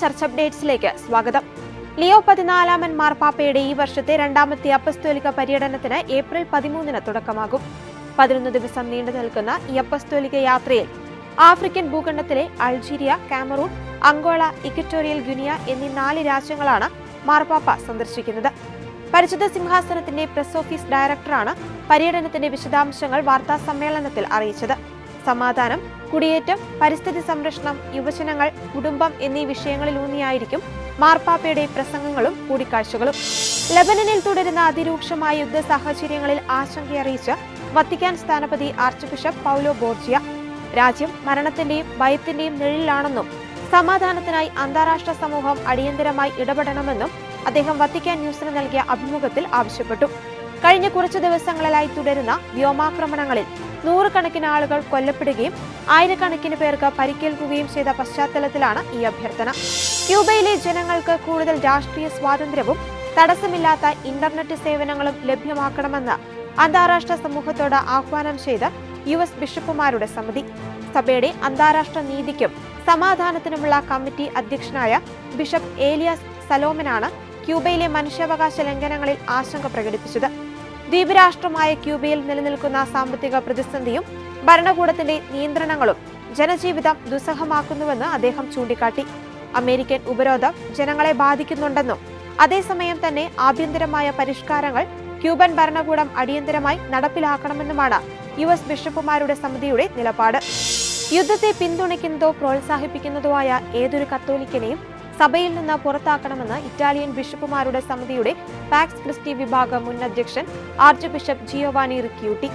Church അപ്ഡേറ്റ്സിലേക്ക് സ്വാഗതം. Leo 14 മാർപ്പാപ്പയുടെ ഈ വർഷത്തെ രണ്ടാമത്തെ അപ്പസ്തോലിക പര്യടനത്തിന് ഏപ്രിൽ 13 തുടക്കമാകും. 11 ദിവസം നീണ്ടു നിൽക്കുന്ന ഈ അപ്പസ്തോലിക യാത്രയിൽ ആഫ്രിക്കൻ ഭൂഖണ്ഡത്തിലെ Algeria, Cameroon, Angola, Equatorial Guinea എന്നീ 4 രാജ്യങ്ങളാണ് മാർപ്പാപ്പ സന്ദർശിക്കുന്നത്. പരിശുദ്ധ സിംഹാസനത്തിന്റെ പ്രസ് ഓഫീസ് ഡയറക്ടറാണ് പര്യടനത്തിന്റെ വിശദാംശങ്ങൾ വാർത്താ സമ്മേളനത്തിൽ അറിയിച്ചത്. സമാധാനം, കുടിയേറ്റം, പരിസ്ഥിതി സംരക്ഷണം, യുവജനങ്ങൾ, കുടുംബം എന്നീ വിഷയങ്ങളിലൂന്നിയായിരിക്കും മാർപ്പാപ്പയുടെ പ്രസംഗങ്ങളും കൂടിക്കാഴ്ചകളും. ലെബനനിൽ തുടരുന്ന അതിരൂക്ഷമായ യുദ്ധ സാഹചര്യങ്ങളിൽ ആശങ്കയറിയിച്ച് വത്തിക്കാൻ സ്ഥാനപതി ആർച്ച് ബിഷപ്പ് പൗലോ ബോർജിയ രാജ്യം മരണത്തിന്റെയും ഭയത്തിന്റെയും നിഴലിലാണെന്നും സമാധാനത്തിനായി അന്താരാഷ്ട്ര സമൂഹം അടിയന്തരമായി ഇടപെടണമെന്നും അദ്ദേഹം വത്തിക്കാൻ ന്യൂസിന് നൽകിയ അഭിമുഖത്തിൽ ആവശ്യപ്പെട്ടു. കഴിഞ്ഞ കുറച്ചു ദിവസങ്ങളിലായി തുടരുന്ന വ്യോമാക്രമണങ്ങളിൽ 100 കണക്കിന് ആളുകൾ കൊല്ലപ്പെടുകയും 1000 പേർക്ക് പരിക്കേൽക്കുകയും ചെയ്ത പശ്ചാത്തലത്തിലാണ് ഈ അഭ്യർത്ഥന. ക്യൂബയിലെ ജനങ്ങൾക്ക് കൂടുതൽ രാഷ്ട്രീയ സ്വാതന്ത്ര്യവും തടസ്സമില്ലാത്ത ഇന്റർനെറ്റ് സേവനങ്ങളും ലഭ്യമാക്കണമെന്ന് അന്താരാഷ്ട്ര സമൂഹത്തോട് ആഹ്വാനം ചെയ്ത് US ബിഷപ്പുമാരുടെ സമിതി. സഭയുടെ അന്താരാഷ്ട്ര നീതിക്കും സമാധാനത്തിനുമുള്ള കമ്മിറ്റി അധ്യക്ഷനായ ബിഷപ്പ് ഏലിയാസ് സലോമനാണ് ക്യൂബയിലെ മനുഷ്യാവകാശ ലംഘനങ്ങളിൽ ആശങ്ക പ്രകടിപ്പിച്ചത്. ദ്വീപ് രാഷ്ട്രമായ ക്യൂബയിൽ നിലനിൽക്കുന്ന സാമ്പത്തിക പ്രതിസന്ധിയും ഭരണകൂടത്തിന്റെ നിയന്ത്രണങ്ങളും ജനജീവിതം ദുസ്സഹമാക്കുന്നുവെന്ന് അദ്ദേഹം ചൂണ്ടിക്കാട്ടി. അമേരിക്കൻ ഉപരോധം ജനങ്ങളെ ബാധിക്കുന്നുണ്ടെന്നും അതേസമയം തന്നെ ആഭ്യന്തരമായ പരിഷ്കാരങ്ങൾ ക്യൂബൻ ഭരണകൂടം അടിയന്തരമായി നടപ്പിലാക്കണമെന്നുമാണ് US ബിഷപ്പുമാരുടെ സമിതിയുടെ നിലപാട്. യുദ്ധത്തെ പിന്തുണയ്ക്കുന്നതോ പ്രോത്സാഹിപ്പിക്കുന്നതോ ആയ ഏതൊരു കത്തോലിക്കനെയും സഭയിൽ നിന്ന് പുറത്താക്കണമെന്ന് ഇറ്റാലിയൻ ബിഷപ്പുമാരുടെ സമിതിയുടെ പാക്സ് ക്രിസ്റ്റി വിഭാഗം മുൻ അധ്യക്ഷൻ ആർച്ച് ബിഷപ്പ് ജിയോവാനി റിക്യൂട്ടി.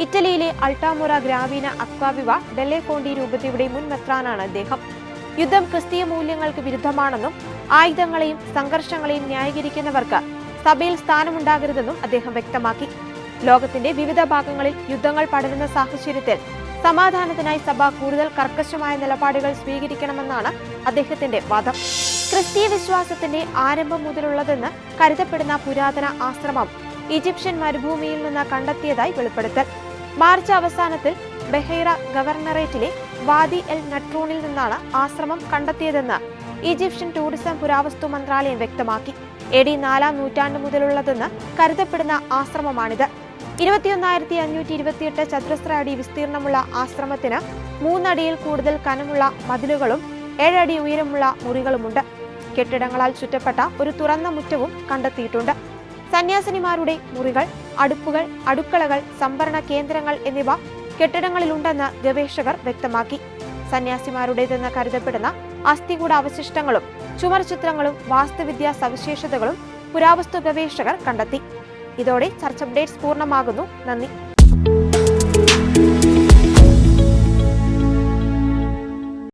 ഇറ്റലിയിലെ അൾട്ടാമുറ ഗ്രാമീണ അക്വാവിവ ഡെല്ലെ ഫോണ്ടി രൂപതയുടെ മുൻ മെത്രാനാണ് അദ്ദേഹം. യുദ്ധം ക്രിസ്തീയ മൂല്യങ്ങൾക്ക് വിരുദ്ധമാണെന്നും ആയുധങ്ങളെയും സംഘർഷങ്ങളെയും ന്യായീകരിക്കുന്നവർക്ക് സഭയിൽ സ്ഥാനമുണ്ടാകരുതെന്നും അദ്ദേഹം വ്യക്തമാക്കി. ലോകത്തിന്റെ വിവിധ ഭാഗങ്ങളിൽ യുദ്ധങ്ങൾ പടരുന്ന സാഹചര്യത്തിൽ സമാധാനത്തിനായി സഭ കൂടുതൽ കർക്കശമായ നിലപാടുകൾ സ്വീകരിക്കണമെന്നാണ് അദ്ദേഹത്തിന്റെ വാദം. ക്രിസ്തീയ വിശ്വാസത്തിന്റെ ആരംഭം മുതലുള്ളതെന്ന് കരുതപ്പെടുന്ന പുരാതന ആശ്രമം ഈജിപ്ഷ്യൻ മരുഭൂമിയിൽ നിന്ന് കണ്ടെത്തിയതായി വെളിപ്പെടുത്തൽ. മാർച്ച് അവസാനത്തിൽ ബഹൈറ ഗവർണറേറ്റിലെ വാദി എൽ നട്രൂണിൽ നിന്നാണ് ആശ്രമം കണ്ടെത്തിയതെന്ന് ഈജിപ്ഷ്യൻ ടൂറിസം പുരാവസ്തു മന്ത്രാലയം വ്യക്തമാക്കി. AD 4-ാം നൂറ്റാണ്ട് മുതലുള്ളതെന്ന് കരുതപ്പെടുന്ന ആശ്രമമാണിത്. 21,528 ചതുരശ്ര അടി വിസ്തീർണമുള്ള ആശ്രമത്തിന് 3 അടിയിൽ കൂടുതൽ കനമുള്ള മതിലുകളും 7 അടി ഉയരമുള്ള മുറികളുമുണ്ട്. കെട്ടിടങ്ങളാൽ ചുറ്റപ്പെട്ട ഒരു തുറന്ന മുറ്റവും കണ്ടെത്തിയിട്ടുണ്ട്. സന്യാസിനിമാരുടെ മുറികൾ, അടുപ്പുകൾ, അടുക്കളകൾ, സംഭരണ കേന്ദ്രങ്ങൾ എന്നിവ കെട്ടിടങ്ങളിലുണ്ടെന്ന് ഗവേഷകർ വ്യക്തമാക്കി. സന്യാസിമാരുടേതെന്ന് കരുതപ്പെടുന്ന അസ്ഥികൂട അവശിഷ്ടങ്ങളും ചുമർ ചിത്രങ്ങളും വാസ്തുവിദ്യാ സവിശേഷതകളും പുരാവസ്തു ഗവേഷകർ കണ്ടെത്തി. ഇതോടെ ചർച്ച് അപ്ഡേറ്റ്സ് പൂർണ്ണമാകുന്നു. നന്ദി.